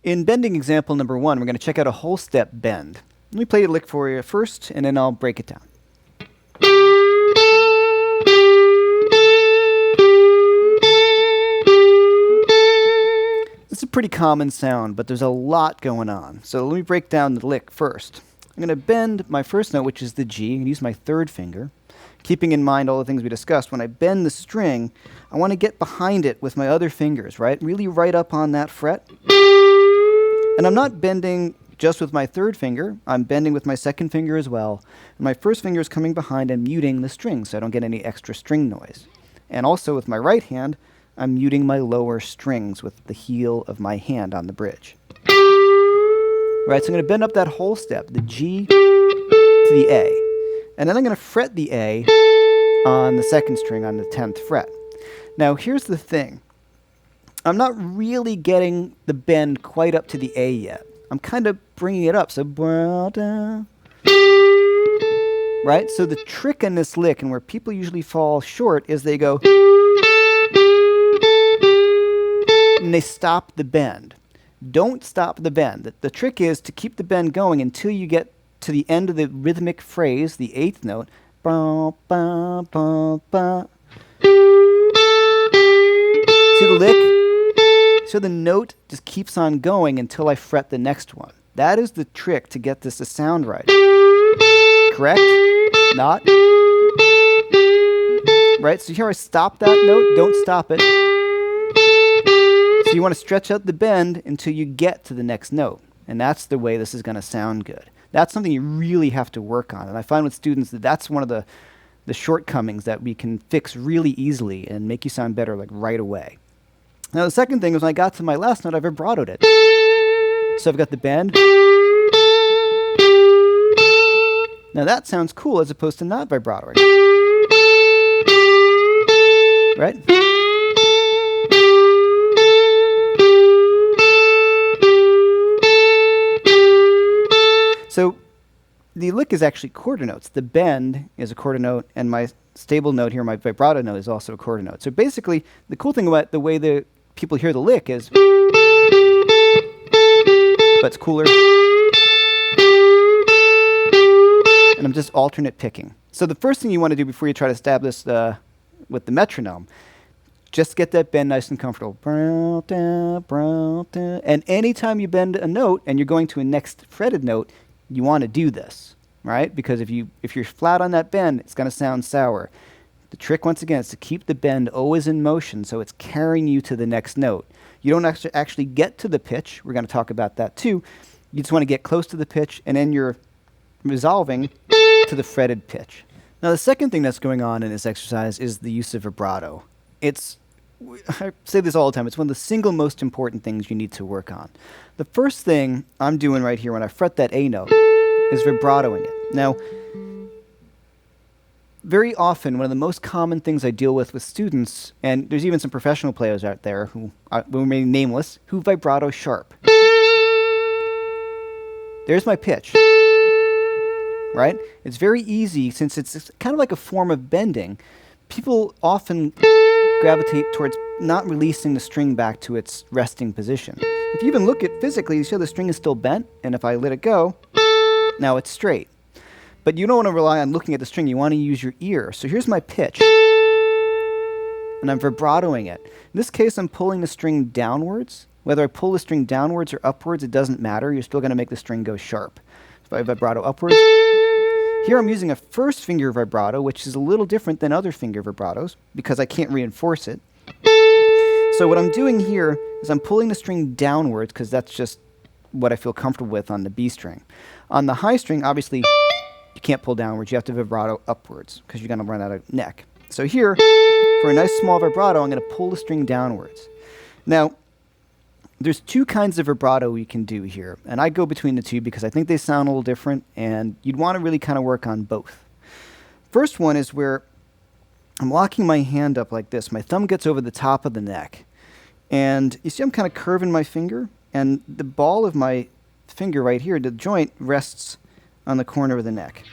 In bending example number 1, we're going to check out a whole step bend. Let me play a lick for you first, and then I'll break it down. It's a pretty common sound, but there's a lot going on. So let me break down the lick first. I'm going to bend my first note, which is the G, and use my third finger. Keeping in mind all the things we discussed, when I bend the string, I want to get behind it with my other fingers, right? Really right up on that fret. And I'm not bending just with my third finger. I'm bending with my second finger as well. And my first finger is coming behind and muting the string so I don't get any extra string noise. And also with my right hand, I'm muting my lower strings with the heel of my hand on the bridge. Right, so I'm going to bend up that whole step, the G to the A. And then I'm going to fret the A on the second string on the 10th fret. Now here's the thing. I'm not really getting the bend quite up to the A yet. I'm kind of bringing it up. So, right? So the trick in this lick, and where people usually fall short, is they go, and they stop the bend. Don't stop the bend. The trick is to keep the bend going until you get to the end of the rhythmic phrase, the 8th note. See the lick? So the note just keeps on going until I fret the next one. That is the trick to get this to sound right. Correct? Not? Right? So here I stop that note. Don't stop it. So you want to stretch out the bend until you get to the next note. And that's the way this is going to sound good. That's something you really have to work on. And I find with students that that's one of the shortcomings that we can fix really easily and make you sound better like right away. Now the second thing is when I got to my last note, I vibratoed it. So I've got the bend. Now that sounds cool as opposed to not vibratoing. Right? So the lick is actually quarter notes. The bend is a quarter note, and my stable note here, my vibrato note, is also a quarter note. So basically, the cool thing about the way the people hear the lick is, but it's cooler. And I'm just alternate picking. So the first thing you want to do before you try to establish with the metronome, just get that bend nice and comfortable. And anytime you bend a note and you're going to a next fretted note, you want to do this, right? Because if you're flat on that bend, it's going to sound sour. The trick, once again, is to keep the bend always in motion so it's carrying you to the next note. You don't actually get to the pitch. We're going to talk about that too. You just want to get close to the pitch, and then you're resolving to the fretted pitch. Now, the second thing that's going on in this exercise is the use of vibrato. I say this all the time, it's one of the single most important things you need to work on. The first thing I'm doing right here when I fret that A note is vibratoing it. Now, very often, one of the most common things I deal with students, and there's even some professional players out there who will remain nameless, who vibrato sharp. There's my pitch. Right? It's very easy, since it's kind of like a form of bending. People often gravitate towards not releasing the string back to its resting position. If you even look at physically, you see the string is still bent, and if I let it go, now it's straight. But you don't want to rely on looking at the string. You want to use your ear. So here's my pitch, and I'm vibratoing it. In this case, I'm pulling the string downwards. Whether I pull the string downwards or upwards, it doesn't matter. You're still going to make the string go sharp. If I vibrato upwards, here I'm using a first finger vibrato, which is a little different than other finger vibratos because I can't reinforce it. So what I'm doing here is I'm pulling the string downwards because that's just what I feel comfortable with on the B string. On the high string, obviously, you can't pull downwards. You have to vibrato upwards because you're going to run out of neck. So here, for a nice small vibrato, I'm going to pull the string downwards. Now, there's two kinds of vibrato we can do here, and I go between the two because I think they sound a little different, and you'd want to really kind of work on both. First one is where I'm locking my hand up like this. My thumb gets over the top of the neck, and you see I'm kind of curving my finger, and the ball of my finger right here, the joint, rests on the corner of the neck.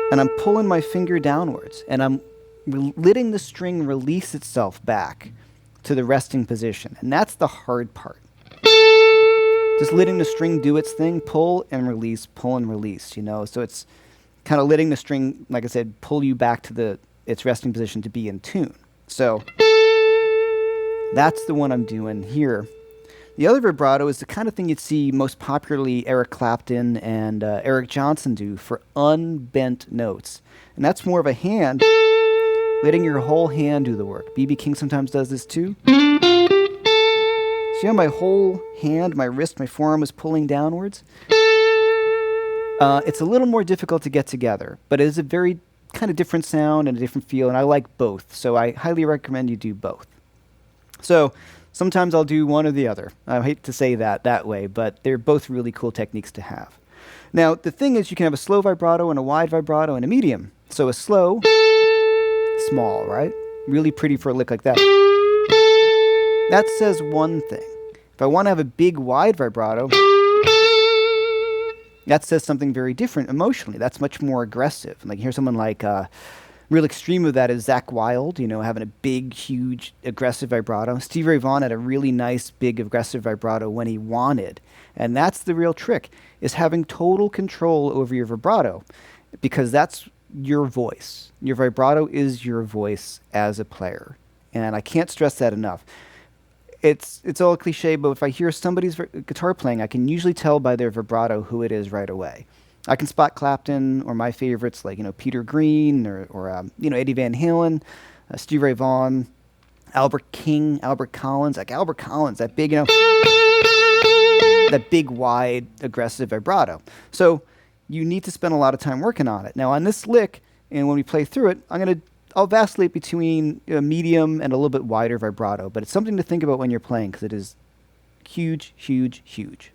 And I'm pulling my finger downwards, and I'm letting the string release itself back to the resting position. And that's the hard part. just letting the string do its thing, pull and release, pull and release, you know. So it's kind of letting the string, like I said, pull you back to its resting position to be in tune. So that's the one I'm doing here. The other vibrato is the kind of thing you'd see most popularly Eric Clapton and Eric Johnson do for unbent notes. And that's more of a hand, letting your whole hand do the work. B.B. King sometimes does this too. See how my whole hand, my wrist, my forearm is pulling downwards? It's a little more difficult to get together, but it is a very kind of different sound and a different feel, and I like both. So I highly recommend you do both. So sometimes I'll do one or the other. I hate to say that way, but they're both really cool techniques to have. Now, the thing is, you can have a slow vibrato and a wide vibrato and a medium. So a slow, small, right? Really pretty for a lick like that. That says one thing. If I want to have a big, wide vibrato, that says something very different emotionally. That's much more aggressive. Like, here's someone like, real extreme of that is Zakk Wylde, you know, having a big, huge, aggressive vibrato. Stevie Ray Vaughan had a really nice, big, aggressive vibrato when he wanted. And that's the real trick, is having total control over your vibrato, because that's your voice. Your vibrato is your voice as a player. And I can't stress that enough. It's all cliche, but if I hear somebody's guitar playing, I can usually tell by their vibrato who it is right away. I can spot Clapton or my favorites like, you know, Peter Green or you know, Eddie Van Halen, Stevie Ray Vaughan, Albert King, Albert Collins. Like Albert Collins, that big, you know, that big, wide, aggressive vibrato. So you need to spend a lot of time working on it. Now on this lick, and when we play through it, I'll vacillate between a medium and a little bit wider vibrato, but it's something to think about when you're playing, because it is huge, huge, huge.